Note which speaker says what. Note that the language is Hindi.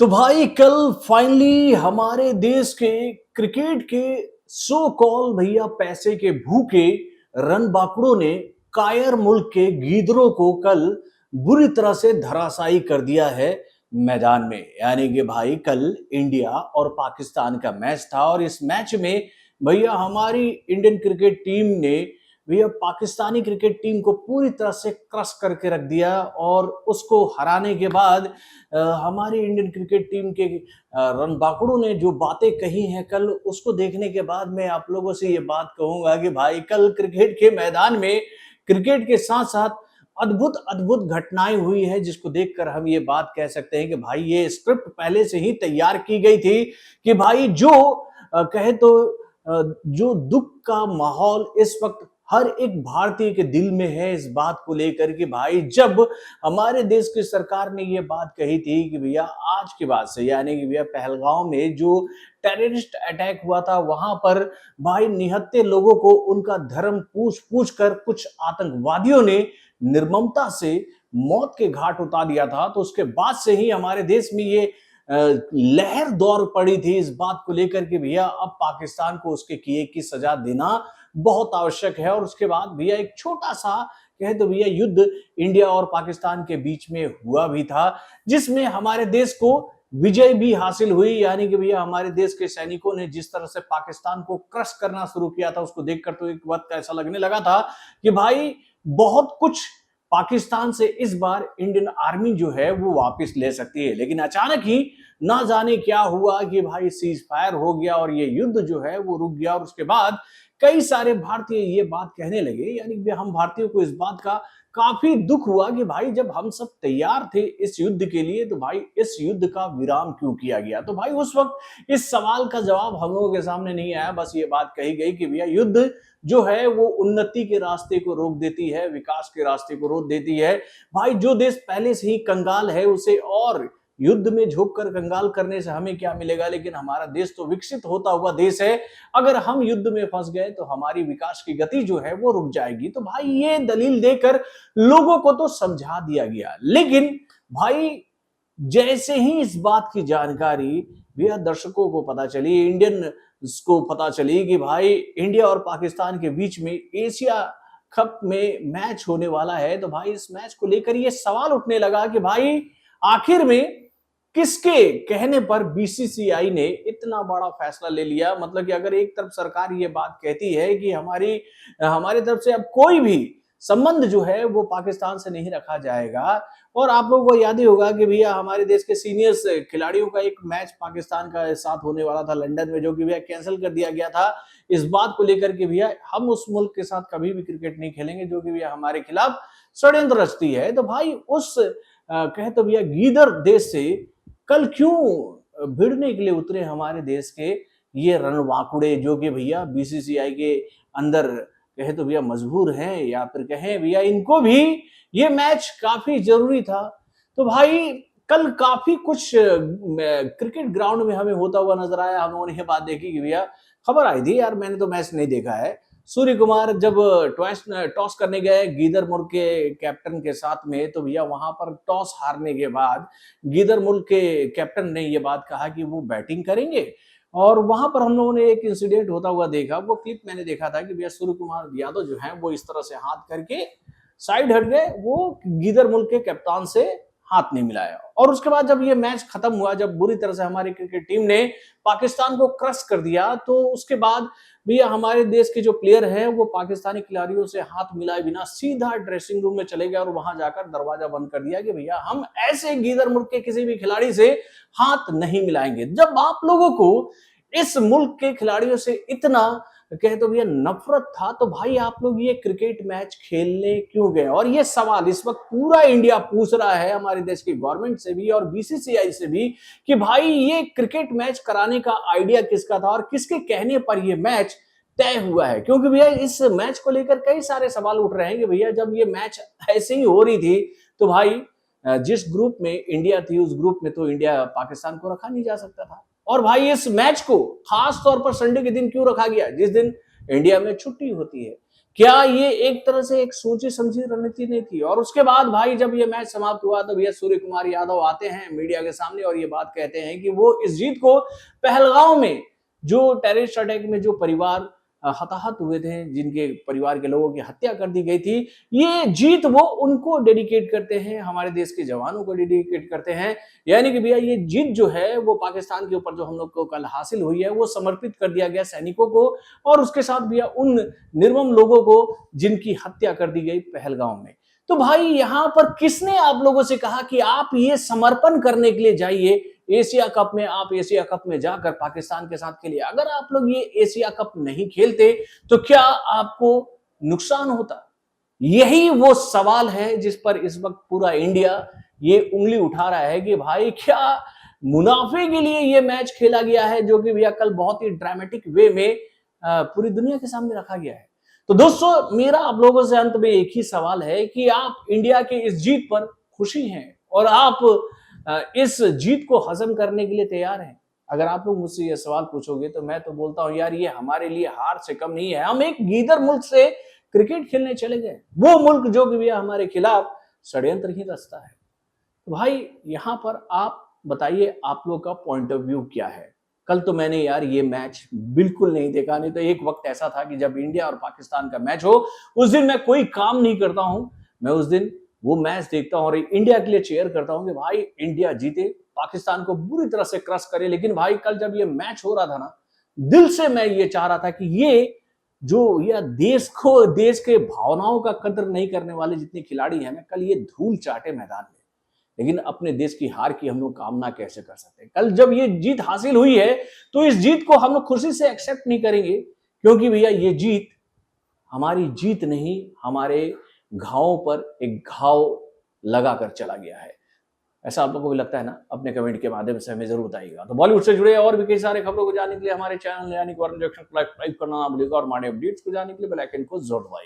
Speaker 1: तो भाई कल फाइनली हमारे देश के क्रिकेट के सो कॉल भैया पैसे के भूखे रणबांकुड़ों ने कायर मुल्क के गीदड़ों को कल बुरी तरह से धराशायी कर दिया है मैदान में। यानी कि भाई कल इंडिया और पाकिस्तान का मैच था और इस मैच में भैया हमारी इंडियन क्रिकेट टीम ने भैया पाकिस्तानी क्रिकेट टीम को पूरी तरह से क्रश करके रख दिया और उसको हराने के बाद हमारी इंडियन क्रिकेट टीम के रणबांकुड़ों ने जो बातें कही हैं कल, उसको देखने के बाद मैं आप लोगों से ये बात कहूंगा कि भाई कल क्रिकेट के मैदान में क्रिकेट के साथ साथ अद्भुत अद्भुत घटनाएं हुई है, जिसको देखकर हम ये बात कह सकते हैं कि भाई ये स्क्रिप्ट पहले से ही तैयार की गई थी कि भाई जो कहे तो जो दुख का माहौल इस वक्त हर एक भारतीय के दिल में है इस बात को लेकर कि भाई जब हमारे देश की सरकार ने ये बात कही थी कि भैया आज के बाद से, यानी कि भैया पहलगांव में जो टेररिस्ट अटैक हुआ था वहां पर भाई निहत्थे लोगों को उनका धर्म पूछ पूछ कर कुछ आतंकवादियों ने निर्ममता से मौत के घाट उतार दिया था, तो उसके बाद से ही हमारे देश में ये लहर दौड़ पड़ी थी इस बात को लेकर कि भैया अब पाकिस्तान को उसके किए की सजा देना बहुत आवश्यक है। और उसके बाद भैया एक छोटा सा कहे तो भैया युद्ध इंडिया और पाकिस्तान के बीच में हुआ भी था, जिसमें हमारे देश को विजय भी हासिल हुई। यानी कि भैया हमारे देश के सैनिकों ने जिस तरह से पाकिस्तान को क्रश करना शुरू किया था उसको देखकर तो एक वक्त ऐसा लगने लगा था कि भाई बहुत कुछ पाकिस्तान से इस बार इंडियन आर्मी जो है वो वापस ले सकती है। लेकिन अचानक ही ना जाने क्या हुआ कि भाई सीज फायर हो गया और ये युद्ध जो है वो रुक गया। और उसके बाद कई सारे भारतीय ये बात कहने लगे, यानी कि हम भारतीयों को इस बात का काफी दुख हुआ कि भाई जब हम सब तैयार थे इस युद्ध के लिए तो भाई इस युद्ध का विराम क्यों किया गया। तो भाई उस वक्त इस सवाल का जवाब हम लोगों के सामने नहीं आया, बस ये बात कही गई कि भैया युद्ध जो है वो उन्नति के रास्ते को रोक देती है, विकास के रास्ते को रोक देती है। भाई जो देश पहले से ही कंगाल है उसे और युद्ध में झोंक कर कंगाल करने से हमें क्या मिलेगा, लेकिन हमारा देश तो विकसित होता हुआ देश है, अगर हम युद्ध में फंस गए तो हमारी विकास की गति जो है वो रुक जाएगी। तो भाई ये दलील देकर लोगों को तो समझा दिया गया, लेकिन भाई जैसे ही इस बात की जानकारी भैया दर्शकों को पता चली, इंडियन को पता चली कि भाई इंडिया और पाकिस्तान के बीच में एशिया कप में मैच होने वाला है, तो भाई इस मैच को लेकर ये सवाल उठने लगा कि भाई आखिर में किसके कहने पर बीसीसीआई ने इतना बड़ा फैसला ले लिया। मतलब कि अगर एक तरफ सरकार ये बात कहती है कि हमारी तरफ से अब कोई भी संबंध जो है वो पाकिस्तान से नहीं रखा जाएगा, और आप लोगों को याद ही होगा कि भैया हमारे देश के सीनियर्स खिलाड़ियों का एक मैच पाकिस्तान का साथ होने वाला था लंदन में, जो कि भैया कैंसिल कर दिया गया था इस बात को लेकर कि भैया हम उस मुल्क के साथ कभी भी क्रिकेट नहीं खेलेंगे जो कि भैया हमारे खिलाफ षड्यंत्र रचती है। तो भाई उस कहे तो भैया गीदड़ देश से कल क्यों भिड़ने के लिए उतरे हमारे देश के ये रणबांकुड़े, जो कि भैया बीसीसीआई के अंदर कहे तो भैया मजबूर हैं, या फिर कहें भैया इनको भी ये मैच काफी जरूरी था। तो भाई कल काफी कुछ क्रिकेट ग्राउंड में हमें होता हुआ नजर आया। हम लोगों ने ये बात देखी कि भैया खबर आई थी, यार मैंने तो मैच नहीं देखा है, सूर्य कुमार जब टॉस करने गए गीदड़ मुल्क के कैप्टन के साथ में, तो भैया वहां पर टॉस हारने के बाद गीदड़ मुल्क के कैप्टन ने ये बात कहा कि वो बैटिंग करेंगे। और वहां पर हम लोगों ने एक इंसिडेंट होता हुआ देखा, वो क्लिप मैंने देखा था कि भैया सूर्य कुमार यादव जो है वो इस तरह से हाथ करके साइड हट गए, वो गीदड़ मुल्क के कप्तान से हाथ नहीं मिलाया। और उसके बाद जब ये मैच खत्म हुआ, जब बुरी तरह से हमारी क्रिकेट टीम ने पाकिस्तान को क्रश कर दिया, तो उसके बाद भैया हमारे देश के जो प्लेयर हैं वो पाकिस्तानी खिलाड़ियों से हाथ मिलाए बिना सीधा ड्रेसिंग रूम में चले गए और वहां जाकर दरवाजा बंद कर दिया कि भैया हम ऐसे गीदड़ मुल्क के किसी भी खिलाड़ी से हाथ नहीं मिलाएंगे। जब आप लोगों को इस मुल्क के खिलाड़ियों से इतना कहे तो भैया नफरत था, तो भाई आप लोग ये क्रिकेट मैच खेलने क्यों गए। और ये सवाल इस वक्त पूरा इंडिया पूछ रहा है हमारे देश की गवर्नमेंट से भी और बीसीसीआई से भी कि भाई ये क्रिकेट मैच कराने का आइडिया किसका था और किसके कहने पर ये मैच तय हुआ है। क्योंकि भैया इस मैच को लेकर कई सारे सवाल उठ रहे हैं कि भैया जब ये मैच ऐसे ही हो रही थी तो भाई जिस ग्रुप में इंडिया थी उस ग्रुप में तो इंडिया पाकिस्तान को रखा नहीं जा सकता था। और भाई इस मैच को खास तौर पर संडे के दिन क्यों रखा गया, जिस दिन इंडिया में छुट्टी होती है। क्या ये एक तरह से एक सोची समझी रणनीति नहीं थी? और उसके बाद भाई जब ये मैच समाप्त हुआ तो भैया सूर्य कुमार यादव आते हैं मीडिया के सामने और ये बात कहते हैं कि वो इस जीत को पहलगांव में जो टेररिस्ट अटैक में जो परिवार हताहत हुए थे, जिनके परिवार के लोगों की हत्या कर दी गई थी, ये जीत वो उनको डेडिकेट करते हैं, हमारे देश के जवानों को डेडिकेट करते हैं। यानी कि भैया ये जीत जो है वो पाकिस्तान के ऊपर जो हम लोग को कल हासिल हुई है वो समर्पित कर दिया गया सैनिकों को और उसके साथ भैया उन निर्मम लोगों को जिनकी हत्या कर दी गई पहलगांव में। तो भाई यहां पर किसने आप लोगों से कहा कि आप ये समर्पण करने के लिए जाइए एशिया कप में, आप एशिया कप में जाकर पाकिस्तान के साथ खेलिए। अगर आप लोग ये एशिया कप नहीं खेलते तो क्या आपको नुकसान होता? यही वो सवाल है जिस पर इस वक्त पूरा इंडिया ये उंगली उठा रहा है कि भाई क्या मुनाफे के लिए ये मैच खेला गया है, जो कि भैया कल बहुत ही ड्रामेटिक वे में पूरी दुनिया के सामने रखा गया है। तो दोस्तों मेरा आप लोगों से अंत में एक ही सवाल है कि आप इंडिया के इस जीत पर खुशी हैं और आप इस जीत को हजम करने के लिए तैयार हैं? अगर आप लोग मुझसे ये सवाल पूछोगे तो मैं तो बोलता हूं यार ये हमारे लिए हार से कम नहीं है। हम एक गीदड़ मुल्क से क्रिकेट खेलने चले गए, वो मुल्क जो कि भैया हमारे खिलाफ षड्यंत्र ही रचता है। तो भाई यहां पर आप बताइए आप लोग का पॉइंट ऑफ व्यू क्या है? कल तो मैंने यार ये मैच बिल्कुल नहीं देखा, नहीं तो एक वक्त ऐसा था कि जब इंडिया और पाकिस्तान का मैच हो उस दिन मैं कोई काम नहीं करता हूं, मैं उस दिन वो मैच देखता हूं और इंडिया के लिए चीयर करता हूं कि भाई इंडिया जीते, पाकिस्तान को बुरी तरह से क्रश करे। लेकिन भाई कल जब ये मैच हो रहा था ना, दिल से मैं ये चाह रहा था कि ये जो यह देश के भावनाओं का कदर नहीं करने वाले जितने खिलाड़ी हैं ना, कल ये धूल चाटे मैदान में। लेकिन अपने देश की हार की हम लोग कामना कैसे कर सकते हैं? कल जब ये जीत हासिल हुई है तो इस जीत को हम लोग खुशी से एक्सेप्ट नहीं करेंगे, क्योंकि भैया ये जीत हमारी जीत नहीं, हमारे घावों पर एक घाव लगाकर चला गया है। ऐसा आप लोगों को भी लगता है ना? अपने कमेंट के माध्यम से हमें जरूर बताइएगा। तो बॉलीवुड से जुड़े और भी कई सारे खबरों को जानने के लिए हमारे चैनल यानी को सब्सक्राइब करना ना भूलिएगा और हमारे अपडेट्स को जानने के लिए बेल आइकन को जरूर दबाइएगा।